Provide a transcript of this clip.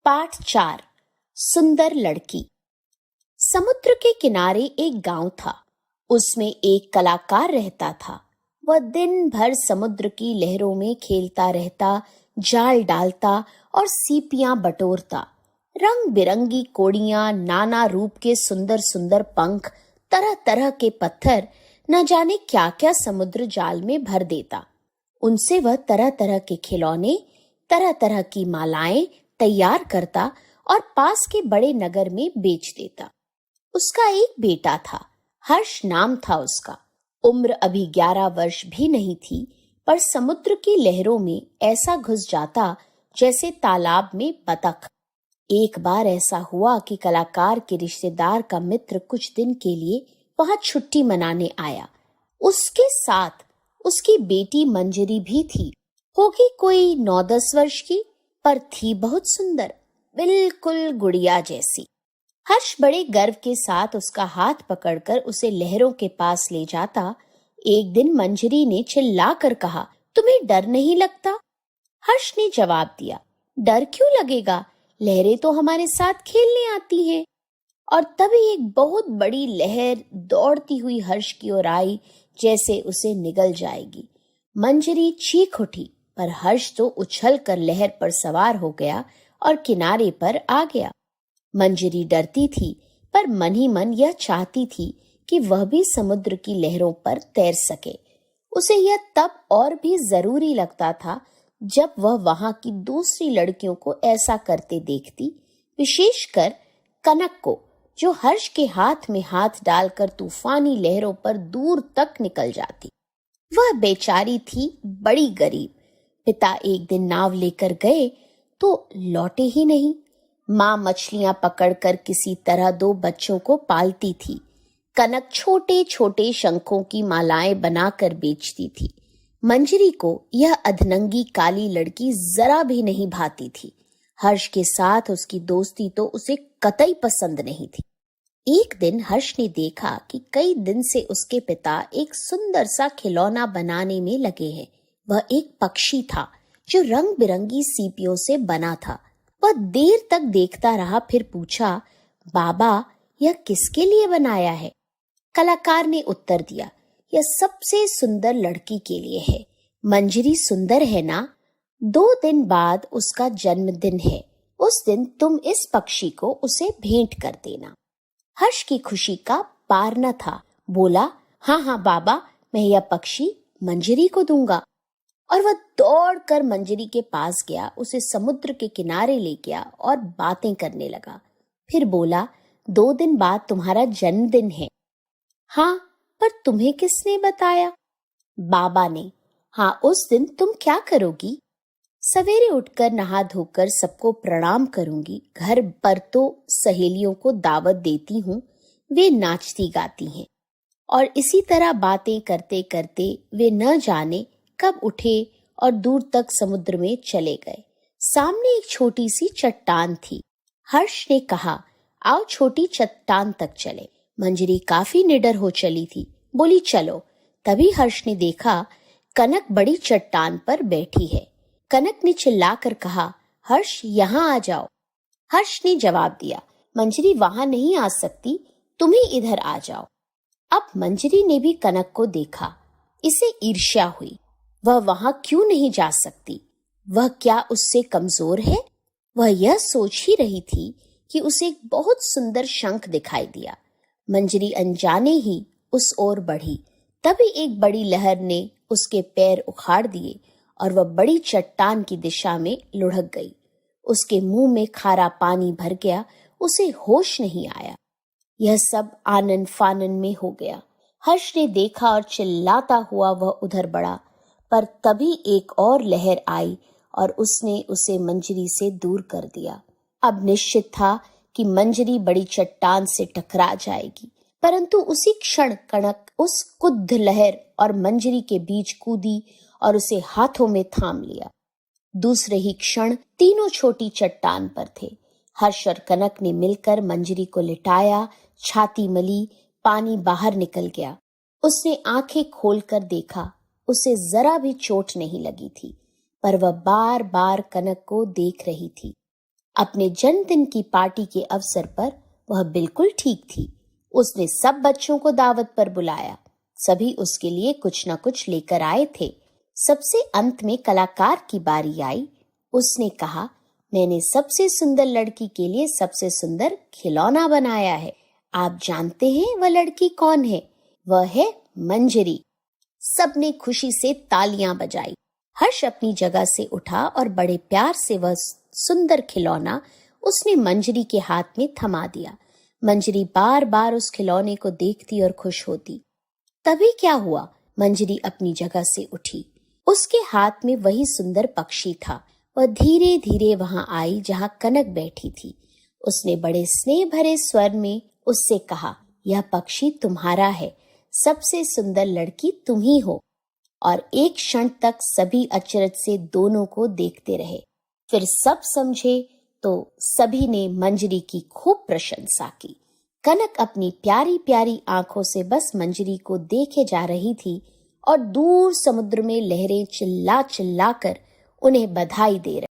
पाठ 4 सुंदर लड़की। समुद्र के किनारे एक गांव था। उसमें एक कलाकार रहता था। वह दिन भर समुद्र की लहरों में खेलता रहता, जाल डालता और सीपियां बटोरता। रंग बिरंगी कोड़ियां, नाना रूप के सुंदर सुंदर पंख, तरह तरह के पत्थर, न जाने क्या क्या समुद्र जाल में भर देता। उनसे वह तरह तरह के खिलौने, तरह तरह की मालाएं तैयार करता और पास के बड़े नगर में बेच देता। उसका एक बेटा था, हर्ष नाम था उसका। उम्र अभी 11 वर्ष भी नहीं थी, पर समुद्र की लहरों में ऐसा घुस जाता जैसे तालाब में बतख। एक बार ऐसा हुआ कि कलाकार के रिश्तेदार का मित्र कुछ दिन के लिए वहां छुट्टी मनाने आया। उसके साथ उसकी बेटी मंजरी भी थी। होगी कोई 9-10 वर्ष की, पर थी बहुत सुंदर, बिल्कुल गुड़िया जैसी। हर्ष बड़े गर्व के साथ उसका हाथ पकड़कर उसे लहरों के पास ले जाता। एक दिन मंजरी ने चिल्लाकर कहा, तुम्हें डर नहीं लगता? हर्ष ने जवाब दिया, डर क्यों लगेगा, लहरें तो हमारे साथ खेलने आती हैं। और तभी एक बहुत बड़ी लहर दौड़ती हुई हर्ष की ओर आई, जैसे उसे निगल जाएगी। मंजरी चीख उठी, पर हर्ष तो उछलकर लहर पर सवार हो गया और किनारे पर आ गया। मंजरी डरती थी, पर मन ही मन यह चाहती थी कि वह भी समुद्र की लहरों पर तैर सके। उसे यह तब और भी जरूरी लगता था जब वह वहां की दूसरी लड़कियों को ऐसा करते देखती, विशेषकर कनक को, जो हर्ष के हाथ में हाथ डालकर तूफानी लहरों पर दूर तक निकल जाती। वह बेचारी थी बड़ी गरीब। पिता एक दिन नाव लेकर गए तो लौटे ही नहीं। माँ मछलियां पकड़कर किसी तरह 2 बच्चों को पालती थी। कनक छोटे छोटे शंखों की मालाएं बनाकर बेचती थी। मंजरी को यह अधनंगी काली लड़की जरा भी नहीं भाती थी। हर्ष के साथ उसकी दोस्ती तो उसे कतई पसंद नहीं थी। एक दिन हर्ष ने देखा कि कई दिन से उसके पिता एक सुंदर सा खिलौना बनाने में लगे हैं। वह एक पक्षी था जो रंग बिरंगी सीपियों से बना था। वह देर तक देखता रहा, फिर पूछा, बाबा यह किसके लिए बनाया है? कलाकार ने उत्तर दिया, यह सबसे सुंदर लड़की के लिए है। मंजरी सुंदर है ना? 2 दिन बाद उसका जन्मदिन है। उस दिन तुम इस पक्षी को उसे भेंट कर देना। हर्ष की खुशी का पार न था। बोला, हाँ हाँ बाबा, मैं यह पक्षी मंजरी को दूंगा। और वह दौड़कर मंजरी के पास गया, उसे समुद्र के किनारे ले गया और बातें करने लगा। फिर बोला, 2 दिन बाद तुम्हारा जन्मदिन है। हाँ, पर तुम्हें किसने बताया? बाबा ने। हाँ, उस दिन तुम क्या करोगी? सवेरे उठकर नहा धोकर सबको प्रणाम करूंगी। घर पर तो सहेलियों को दावत देती हूँ, वे नाचती गाती हैं। और इसी तरह बातें करते करते वे न जाने कब उठे और दूर तक समुद्र में चले गए। सामने एक छोटी सी चट्टान थी। हर्ष ने कहा, आओ छोटी चट्टान तक चले। मंजरी काफी निडर हो चली थी, बोली चलो। तभी हर्ष ने देखा कनक बड़ी चट्टान पर बैठी है। कनक ने चिल्लाकर कहा, हर्ष यहाँ आ जाओ। हर्ष ने जवाब दिया, मंजरी वहां नहीं आ सकती, तुम ही इधर आ जाओ। अब मंजरी ने भी कनक को देखा। इसे ईर्ष्या हुई। वह वहां क्यों नहीं जा सकती? वह क्या उससे कमजोर है? वह यह सोच ही रही थी कि उसे एक बहुत सुंदर शंख दिखाई दिया। मंजरी अनजाने ही उस ओर बढ़ी। तभी एक बड़ी लहर ने उसके पैर उखाड़ दिए और वह बड़ी चट्टान की दिशा में लुढ़क गई। उसके मुंह में खारा पानी भर गया। उसे होश नहीं आया। यह सब आनन फानन में हो गया। हर्ष ने देखा और चिल्लाता हुआ वह उधर बढ़ा, पर तभी एक और लहर आई और उसने उसे मंजरी से दूर कर दिया। अब निश्चित था कि मंजरी बड़ी चट्टान से टकरा जाएगी, परंतु उसी क्षण कनक उस कुद्ध लहर और मंजरी के बीच कूदी और उसे हाथों में थाम लिया। दूसरे ही क्षण तीनों छोटी चट्टान पर थे। हर्ष और कनक ने मिलकर मंजरी को लिटाया, छाती मली, पानी बाहर निकल गया। उसने आंखें खोलकर देखा, उसे जरा भी चोट नहीं लगी थी, पर वह बार बार कनक को देख रही थी। अपने जन्मदिन की पार्टी के अवसर पर वह बिल्कुल ठीक थी। उसने सब बच्चों को दावत पर बुलाया। सभी उसके लिए कुछ न कुछ लेकर आए थे। सबसे अंत में कलाकार की बारी आई। उसने कहा, मैंने सबसे सुंदर लड़की के लिए सबसे सुंदर खिलौना बनाया है। आप जानते हैं वह लड़की कौन है? वह है मंजरी। सबने खुशी से तालियां बजाई। हर्ष अपनी जगह से उठा और बड़े प्यार से वह सुंदर खिलौना उसने मंजरी के हाथ में थमा दिया। मंजरी बार बार उस खिलौने को देखती और खुश होती। तभी क्या हुआ? मंजरी अपनी जगह से उठी। उसके हाथ में वही सुंदर पक्षी था। वह धीरे धीरे वहां आई जहां कनक बैठी थी। उसने बड़े स्नेह भरे स्वर में उससे कहा, यह पक्षी तुम्हारा है। सबसे सुंदर लड़की तुम ही हो। और एक क्षण तक सभी अचरज से दोनों को देखते रहे। फिर सब समझे तो सभी ने मंजरी की खूब प्रशंसा की। कनक अपनी प्यारी प्यारी आंखों से बस मंजरी को देखे जा रही थी और दूर समुद्र में लहरें चिल्ला चिल्ला कर उन्हें बधाई दे रही।